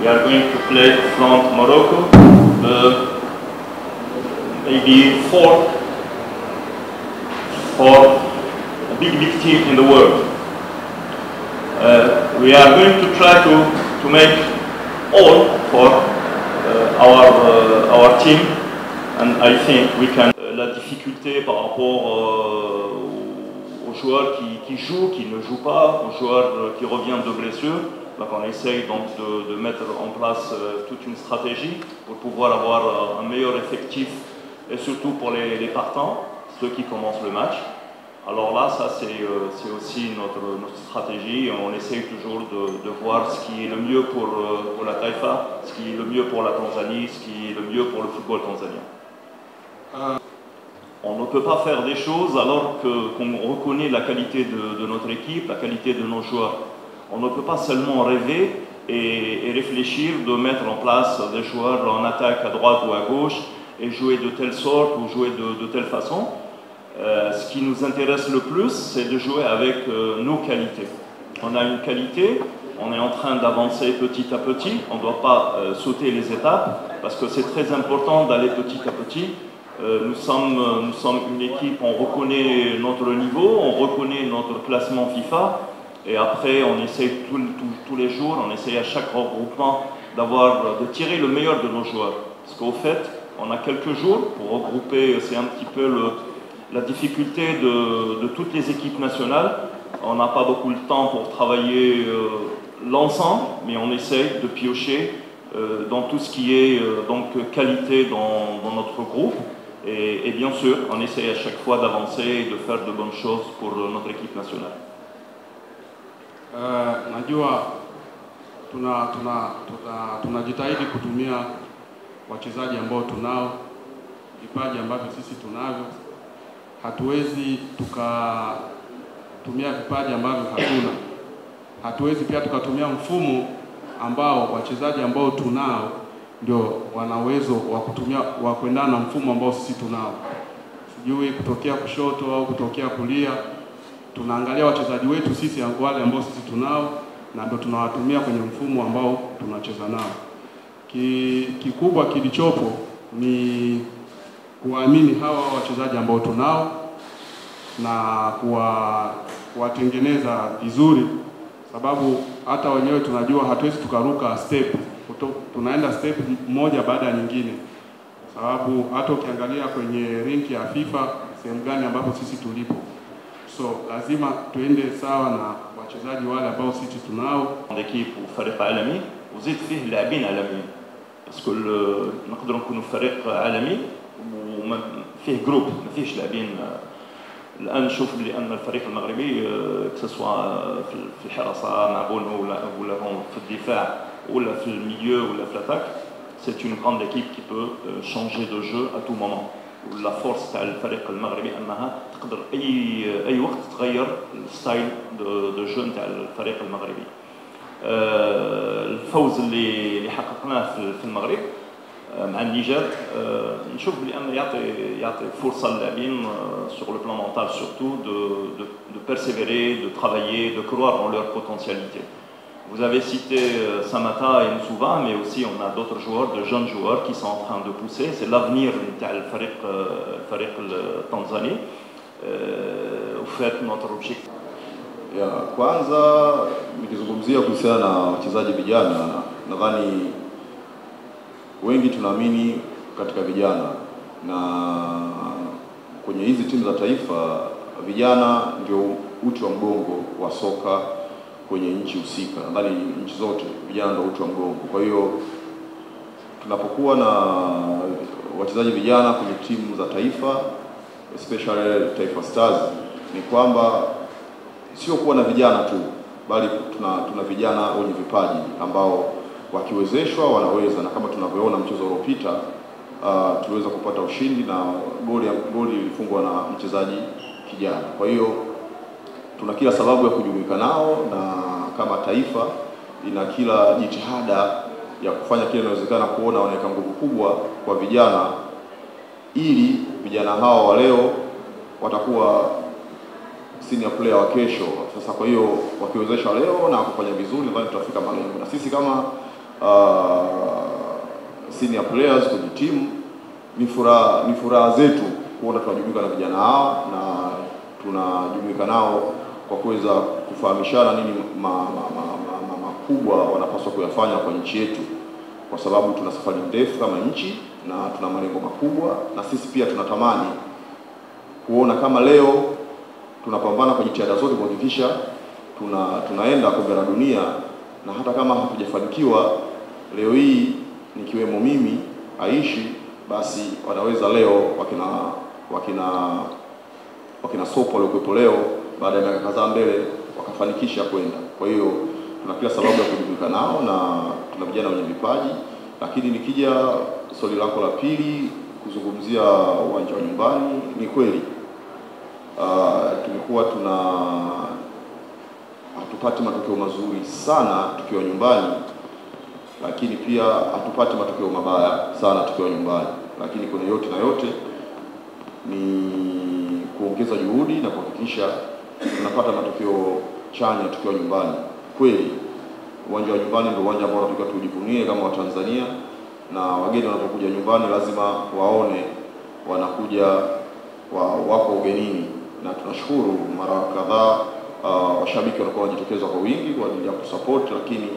We are going to play front Morocco, maybe fourth for a big team in the world. We are going to try to make all for our team, and I think we can. La difficulté par rapport aux joueurs qui jouent, qui ne jouent pas, aux joueurs qui reviennent de blessures. Donc on essaye donc de mettre en place toute une stratégie pour pouvoir avoir un meilleur effectif, et surtout pour les partants, ceux qui commencent le match. Alors là, ça c'est aussi notre stratégie. On essaye toujours de voir ce qui est le mieux pour la Taïfa, ce qui est le mieux pour la Tanzanie, ce qui est le mieux pour le football tanzanien. On ne peut pas faire des choses alors qu'on reconnaît la qualité de notre équipe, la qualité de nos joueurs. On ne peut pas seulement rêver et réfléchir de mettre en place des joueurs en attaque à droite ou à gauche et jouer de telle sorte ou jouer de telle façon. Ce qui nous intéresse le plus, c'est de jouer avec nos qualités. On a une qualité, on est en train d'avancer petit à petit, on ne doit pas sauter les étapes parce que c'est très important d'aller petit à petit. Nous sommes une équipe, on reconnaît notre niveau, on reconnaît notre classement FIFA et après on essaie tous les jours, on essaie à chaque regroupement de tirer le meilleur de nos joueurs. Parce qu'au fait, on a quelques jours pour regrouper, c'est un petit peu la difficulté de toutes les équipes nationales. On n'a pas beaucoup de temps pour travailler l'ensemble, mais on essaie de piocher dans tout ce qui est qualité dans notre groupe. Et bien sûr, on essaie à chaque fois d'avancer et de faire de bonnes choses pour notre équipe nationale. Najua tunajitahidi kutumia wachezaji ambao tunao, vipaji ambavyo sisi tunavyo. Hatuwezi tukatumia vipaji ambavyo hatuna. Hatuwezi pia tukatumia mfumo ambao wachezaji ambao tunao ndio wana uwezo wa kuendana na mfumo ambao sisi tunao. Sijui kutokea kushoto au kutokea kulia. Tunaangalia wachezaji wetu sisi wale ambao sisi tunao na ndio tunawatumia kwenye mfumo ambao tunacheza nao. Kikubwa kilichopo ni kuamini hawa wachezaji ambao tunao na kuwatengeneza vizuri, sababu hata wenyewe tunajua hatuwezi tukaruka step, tunaenda step moja baada ya nyingine, sababu hata ukiangalia kwenye rank ya FIFA sehemu gani ambapo sisi tulipo, so lazima tuende sawa na wachezaji wale ambao sisi tunao. L'équipe فريق عالمي وزيد فيه لاعبين عالميين باسكو نقدروا نكونوا فريق عالمي وفيه جروب ما فيهش لاعبين. الان نشوف بان الفريق المغربي سواء في الحراسه مع بونو ولا في الدفاع ولا في الميليو ولا في l'ataque, c'est une grande équipe qui peut changer de jeu à tout moment. la force تاع الفريق المغربي انها تقدر اي وقت تغير الستايل دو جو تاع الفريق المغربي. الفوز اللي حققناه في المغرب مع النيجر نشوف بان يعطي فرصه للاعبين sur le plan mental surtout de persévérer, de travailler, de croire en leur potentialité. Vous avez cité Samata et Nsouva, mais aussi on a d'autres joueurs, de jeunes joueurs qui sont en train de pousser. C'est l'avenir de الفريق التنزاني. Au fait, notre objectif. Kwanza nikizungumzia kuhusiana na wachezaji vijana, nadhani wengi tunaamini katika vijana, na kwenye hizi timu za taifa vijana ndio uti wa mgongo wa soka kwenye nchi husika. Nadhani nchi zote vijana ndio uti wa mgongo. Kwa hiyo tunapokuwa na wachezaji vijana kwenye timu za taifa, especially Taifa Stars, ni kwamba sio kuwa na vijana tu, bali tuna vijana wenye vipaji ambao wakiwezeshwa wanaweza, na kama tunavyoona mchezo uliopita tuliweza kupata ushindi na goli ilifungwa na mchezaji kijana. Kwa hiyo tuna kila sababu ya kujumuika nao, na kama taifa ina kila jitihada ya kufanya kile inawezekana kuona wanaweka nguvu kubwa kwa vijana, ili vijana hao wa leo watakuwa senior player wa kesho. Sasa kwa hiyo wakiwezeshwa leo na kufanya vizuri, nadhani tutafika malengo. Na sisi kama senior players kwenye timu. Ni furaha zetu kuona tunajumuika na vijana hao na tunajumuika nao kwa kuweza kufahamishana nini makubwa wanapaswa kuyafanya kwa nchi yetu, kwa sababu tuna safari ndefu kama nchi na tuna malengo makubwa, na sisi pia tunatamani kuona kama leo tunapambana kwa jitihada zote kuhakikisha tunaenda kombe la dunia, na hata kama hatujafanikiwa leo hii nikiwemo mimi Aishi, basi wanaweza leo wakina Sopo waliokuwepo leo baada ya miaka kadhaa mbele wakafanikisha kwenda. Kwa hiyo tuna kila sababu ya kujumuika nao na tuna vijana wenye vipaji. Lakini nikija swali lako la pili kuzungumzia uwanja wa nyumbani, ni kweli tumekuwa hatupati matokeo mazuri sana tukiwa nyumbani, lakini pia hatupati matokeo mabaya sana tukiwa nyumbani. Lakini kwenye yote na yote ni kuongeza juhudi na kuhakikisha tunapata matokeo chanya tukiwa nyumbani. Kweli uwanja wa nyumbani ndio uwanja ambao tunataka tujivunie kama Watanzania, na wageni wanapokuja nyumbani lazima waone wanakuja wako ugenini, na tunashukuru mara kadhaa washabiki wanakuwa wanajitokeza kwa wingi kwa ajili ya kusupport, lakini